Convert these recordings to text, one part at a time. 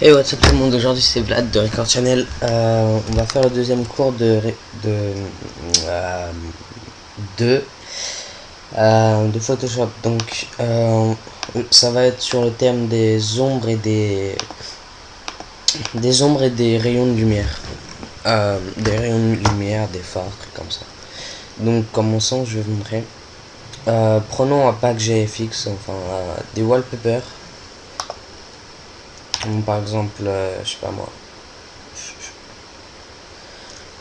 Et what's up tout le monde, aujourd'hui c'est Vlad de Record Channel. On va faire le deuxième cours de Photoshop. Donc ça va être sur le thème des ombres et des rayons de lumière. Des rayons de lumière, des phares, trucs comme ça. Donc commençons, je vais vous montrer. Prenons un pack GFX, enfin des wallpapers. Par exemple, je sais pas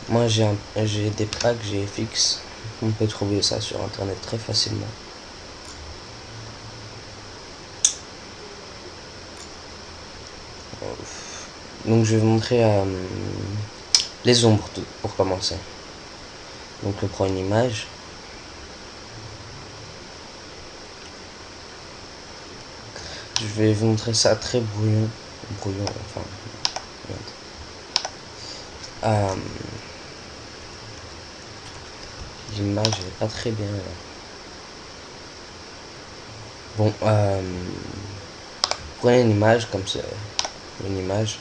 moi j'ai des packs GFX. On peut trouver ça sur internet très facilement. Donc je vais vous montrer les ombres pour commencer. Donc on prend une image. Je vais vous montrer ça très brouillon, enfin. L'image elle est pas très bien là. Bon, prenez une image comme ça, une image.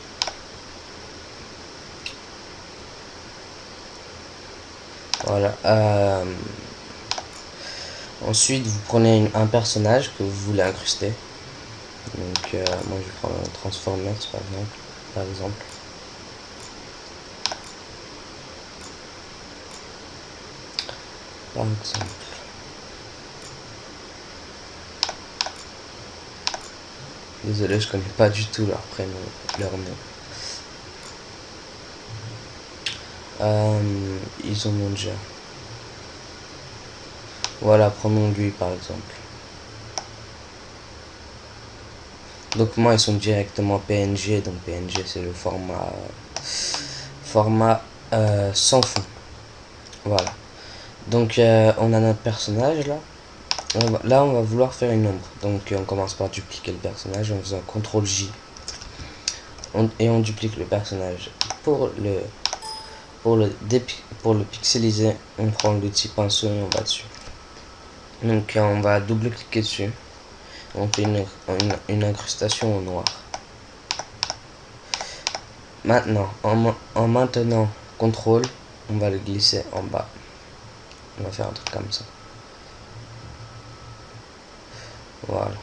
Voilà. Ensuite, vous prenez un personnage que vous voulez incruster. Donc, moi je vais prendre un Transformers par exemple. Désolé, je connais pas du tout leur prénom, leur nom. Ils en ont déjà. Voilà, prenons lui par exemple. Donc moi ils sont directement PNG, donc PNG c'est le format sans fond. Voilà. Donc on a notre personnage là. Là on va vouloir faire une ombre. Donc on commence par dupliquer le personnage en faisant CTRL J. Et on duplique le personnage. Pour le pixeliser, on prend l'outil pinceau et on va dessus. Donc on va double cliquer dessus. On fait une incrustation au noir. Maintenant, en maintenant CTRL, on va le glisser en bas. On va faire un truc comme ça. Voilà.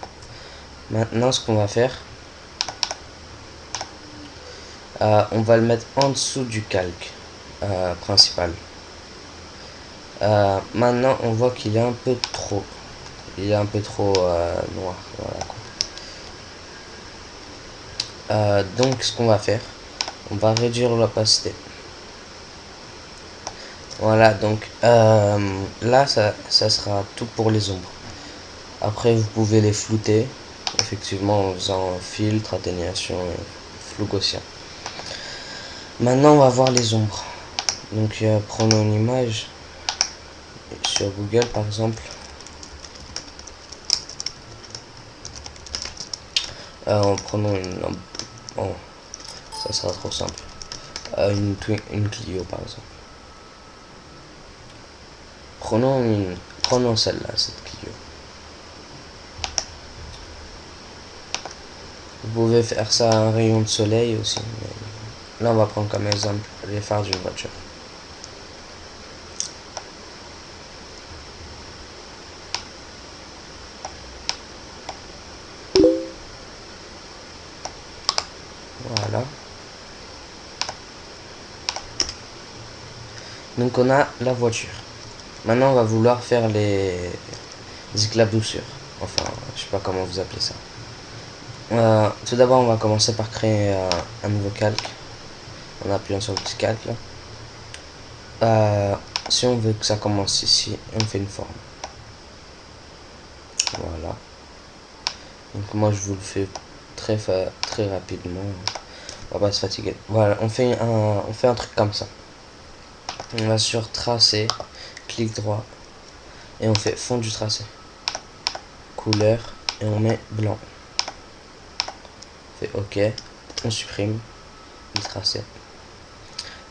Maintenant, ce qu'on va faire, on va le mettre en dessous du calque principal. Maintenant, on voit qu'il est un peu trop. Il est un peu trop noir. Voilà. Donc, ce qu'on va faire, on va réduire l'opacité. Voilà, donc là, ça sera tout pour les ombres. Après, vous pouvez les flouter, effectivement, en faisant filtre, atténuation et flou gaussien. Maintenant, on va voir les ombres. Donc, prenons une image sur Google, par exemple. Prenons une... Oh, ça sera trop simple. Une Clio, par exemple. Prenons celle-là, cette Clio. Vous pouvez faire ça à un rayon de soleil aussi. Mais là, on va prendre comme exemple les phares d'une voiture. Voilà. Donc on a la voiture. Maintenant on va vouloir faire les éclaboussures. Enfin, je sais pas comment vous appelez ça. Tout d'abord on va commencer par créer un nouveau calque. En appuyant sur le petit calque là. Si on veut que ça commence ici, on fait une forme. Voilà. Donc moi je vous le fais très rapidement. On va pas se fatiguer. Voilà, on fait un truc comme ça. On va sur tracer, clic droit et on fait fond du tracé, couleur et on met blanc. On fait OK, on supprime le tracé.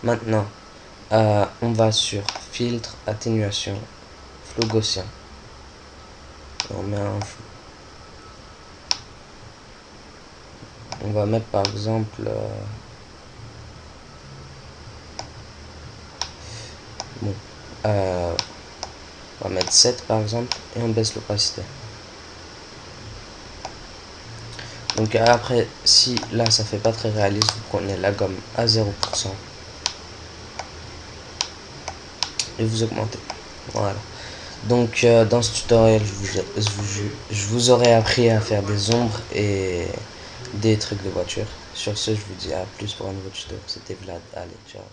Maintenant on va sur filtre, atténuation, flou gaussien et on met un flou. On va mettre par exemple bon, on va mettre 7 par exemple et on baisse l'opacité. Donc après, si là ça fait pas très réaliste, vous prenez la gomme à 0% et vous augmentez. Voilà. Donc dans ce tutoriel, je vous aurais appris à faire des ombres et des trucs de voiture. Sur ce, je vous dis à plus pour un nouveau tuto. C'était Vlad. Allez, ciao.